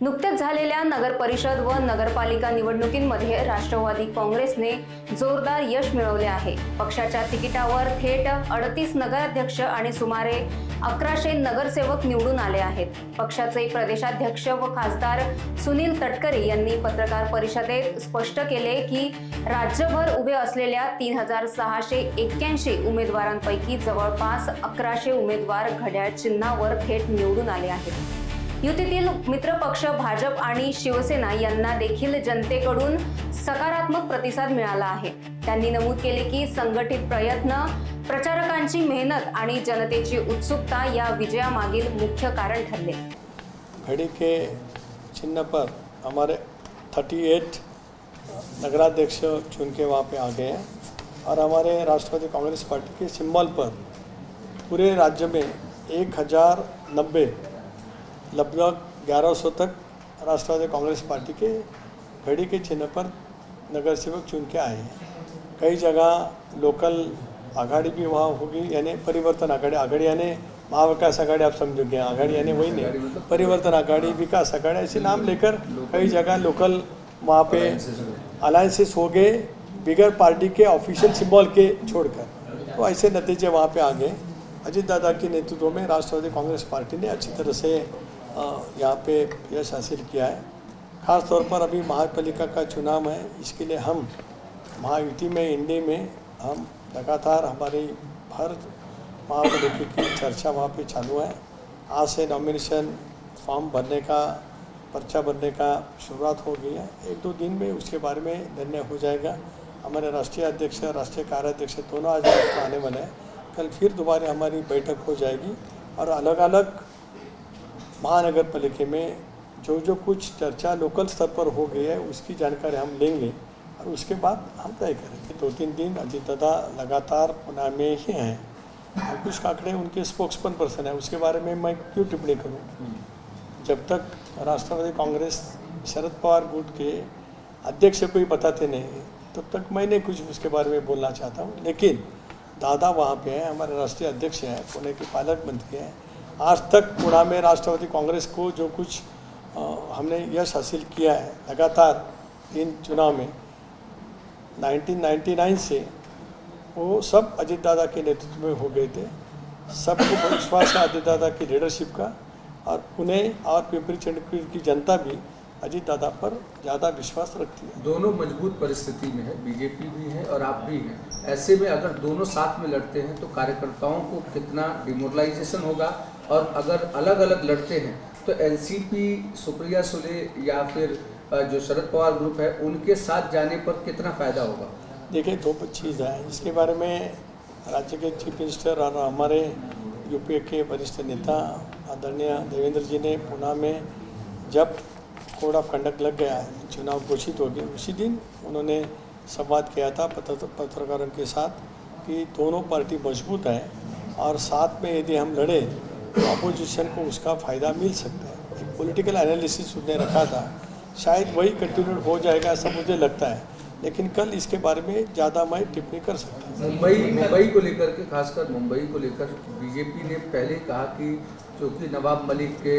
नुकत्याच झालेल्या नगर परिषद व नगरपालिका निवडणुकींमध्ये राष्ट्रवादी काँग्रेसने जोरदार यश मिळवले आहे। पक्षाच्या तिकिटावर थेट 38 नगराध्यक्ष आणि सुमारे 1100 नगरसेवक निवडून आले आहेत। पक्षाचे प्रदेशाध्यक्ष व खासदार सुनील तटकरे यांनी पत्रकार परिषदेत स्पष्ट केले की राज्यभर उभे असलेल्या 3681 उमेदवारांपैकी जवळपास 1100 उमेदवार घड्याळ चिन्हावर थेट निवडून आले आहेत। युतीतील मित्रपक्ष भाजप आणि शिवसेना यांना देखील जनतेकडून सकारात्मक प्रतिसाद मिळाला आहे। त्यांनी नमूद केले की संघटित प्रयत्न, प्रचारकांची मेहनत आणि जनतेची उत्सुकता या विजयामागील मुख्य कारण ठरले। घड़ी के चिन्ह पर हमारे 38 नगराध्यक्ष चुन के वहाँ पे आ गए हैं और हमारे राष्ट्रवादी कांग्रेस पार्टी के सिंबल पर पूरे राज्य में 1090 लगभग 1100 तक राष्ट्रवादी कांग्रेस पार्टी के घड़ी के चिन्ह पर नगर सेवक चुन के आए हैं। कई जगह लोकल आघाड़ी भी वहाँ होगी, यानी परिवर्तन आघाड़ी, आघाड़ी यानी महाविकास आघाड़ी, आप समझोगे आघाड़ी यानी वही नहीं, परिवर्तन आघाड़ी, विकास आघाड़ी, ऐसे नाम लेकर कई जगह लोकल वहाँ पे अलायंसेस हो गए बिगर पार्टी के ऑफिशियल सिंबल के छोड़कर। तो ऐसे नतीजे वहाँ पे आ गए। अजीत दादा के नेतृत्व में राष्ट्रवादी कांग्रेस पार्टी ने अच्छी तरह से यहाँ पे यश हासिल किया है। ख़ास तौर पर अभी महापालिका का चुनाव है, इसके लिए हम महायुति में, इंडी में हम लगातार हमारी हर महापालिका की चर्चा वहाँ पे चालू है। आज से नॉमिनेशन फॉर्म भरने का, पर्चा भरने का शुरुआत हो गई है। 1-2 दिन में उसके बारे में निर्णय हो जाएगा। हमारे राष्ट्रीय अध्यक्ष, राष्ट्रीय कार्याध्यक्ष दोनों आज आने वाले हैं। कल फिर दोबारा हमारी बैठक हो जाएगी और अलग अलग महानगर पालिका में जो कुछ चर्चा लोकल स्तर पर हो गई है उसकी जानकारी हम लेंगे और उसके बाद हम तय करेंगे। 2-3 दिन अजीत दादा लगातार पुणे में ही हैं और कुछ काकड़े उनके स्पोक्समैन पर्सन है, उसके बारे में मैं क्यों टिप्पणी करूं। जब तक राष्ट्रवादी कांग्रेस शरद पवार गुट के अध्यक्ष को ही बताते नहीं तब तक मैं नहीं कुछ उसके बारे में बोलना चाहता हूँ। लेकिन दादा वहाँ पे हैं, हमारे राष्ट्रीय अध्यक्ष हैं, पुणे के पालक मंत्री हैं। आज तक पुणे में राष्ट्रवादी कांग्रेस को जो कुछ हमने यश हासिल किया है लगातार इन चुनाव में 1999 से, वो सब अजीत दादा के नेतृत्व में हो गए थे। सबको विश्वास है अजीत दादा की लीडरशिप का और पुणे और पिंपरी चिंचवड की जनता भी अजीत दादा पर ज़्यादा विश्वास रखती है। दोनों मजबूत परिस्थिति में है, बीजेपी भी है और आप भी हैं। ऐसे में अगर दोनों साथ में लड़ते हैं तो कार्यकर्ताओं को कितना डिमोरलाइजेशन होगा, और अगर अलग अलग लड़ते हैं तो एनसीपी, सुप्रिया सुले या फिर जो शरद पवार ग्रुप है उनके साथ जाने पर कितना फ़ायदा होगा? देखिए, 2 चीज़ है इसके बारे में। राज्य के चीफ मिनिस्टर और हमारे यूपीए के वरिष्ठ नेता आदरणीय देवेंद्र जी ने पुणे में जब कोड ऑफ कंडक्ट लग गया है, चुनाव घोषित हो गए, उसी दिन उन्होंने संवाद किया था पत्रकारों के साथ कि दोनों पार्टी मजबूत है और साथ में यदि हम लड़े तो अपोजिशन को उसका फ़ायदा मिल सकता है। एक पॉलिटिकल एनालिसिस उसने रखा था, शायद वही कंटिन्यू हो जाएगा ऐसा मुझे लगता है। लेकिन कल इसके बारे में ज़्यादा मैं टिप्पणी कर सकता हूँ। मुंबई को लेकर के, खासकर मुंबई को लेकर बीजेपी ने पहले कहा कि क्योंकि नवाब मलिक के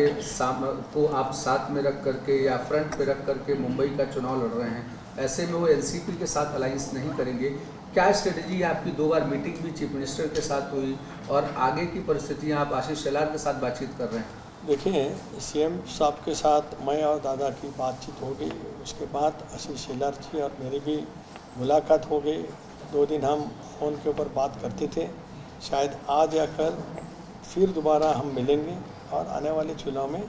को आप साथ में रख करके या फ्रंट पे रख करके मुंबई का चुनाव लड़ रहे हैं, ऐसे में वो एनसीपी के साथ अलायंस नहीं करेंगे। क्या स्ट्रेटजी है आपकी? 2 बार मीटिंग भी चीफ मिनिस्टर के साथ हुई और आगे की परिस्थितियाँ आप आशीष शेलार के साथ बातचीत कर रहे हैं। देखिए, सीएम साहब के साथ मैं और दादा की बातचीत हो गई, उसके बाद आशीष शेलार जी और मेरी भी मुलाकात हो गई। 2 दिन हम फ़ोन के ऊपर बात करते थे। शायद आज या कल फिर दोबारा हम मिलेंगे और आने वाले चुनाव में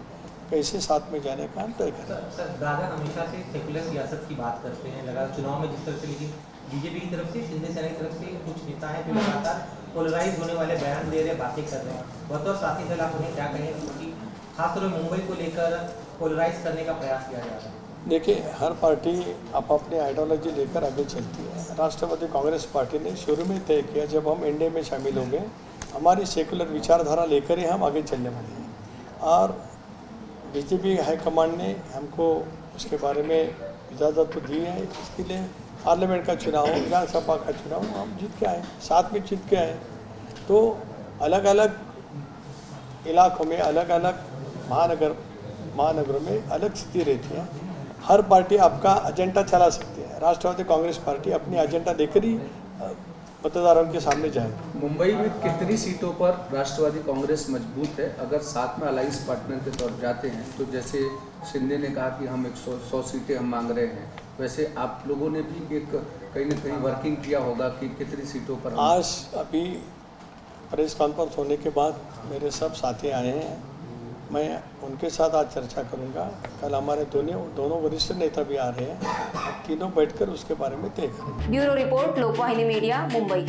कैसे साथ में जाने का हम तय करें। सर, दादा हमेशा से सेकुलर सियासत की बात करते हैं लगातार चुनाव में जिस तरह से, लेकिन बीजेपी की तरफ से, शिंदे सेना की तरफ से कुछ नेता हैं जो लगातार पोलराइज होने वाले बयान दे रहे, बातें कर रहे हैं। बतौर साथी दल आप उन्हें क्या कहेंगे, क्योंकि खासतौर पर मुंबई को लेकर पोलराइज करने का प्रयास किया जा रहा है? देखिए, हर पार्टी अपनी आइडियोलॉजी लेकर आगे चलती है। राष्ट्रवादी कांग्रेस पार्टी ने शुरू में तय किया, जब हम एनडीए में शामिल होंगे, हमारी सेकुलर विचारधारा लेकर ही हम आगे चलने वाले हैं। और बीजेपी हाईकमांड ने हमको उसके बारे में इजाज़त तो दी है। इसके लिए पार्लियामेंट का चुनाव, विधानसभा का चुनाव हम जीत के आए, साथ में जीत के आए। तो अलग अलग इलाकों में, अलग अलग महानगर महानगरों में अलग स्थिति रहती है। हर पार्टी आपका एजेंडा चला सकती है। राष्ट्रवादी कांग्रेस पार्टी अपनी एजेंडा लेकर ही मतदारों के सामने जाएगी। मुंबई में कितनी सीटों पर राष्ट्रवादी कांग्रेस मजबूत है? अगर साथ में अलाइंस पार्टनर के तौर जाते हैं तो जैसे शिंदे ने कहा कि हम 100 सीटें हम मांग रहे हैं, वैसे आप लोगों ने भी एक कहीं ना कहीं वर्किंग किया होगा कि कितनी सीटों पर आज अभी प्रेस कॉन्फ्रेंस होने के बाद मेरे सब साथी आए हैं, मैं उनके साथ आज चर्चा करूंगा। कल हमारे दोनों वरिष्ठ नेता भी आ रहे हैं, तीनों बैठकर उसके बारे में तय करेंगे। Bureau report, Lokvahini media, Mumbai.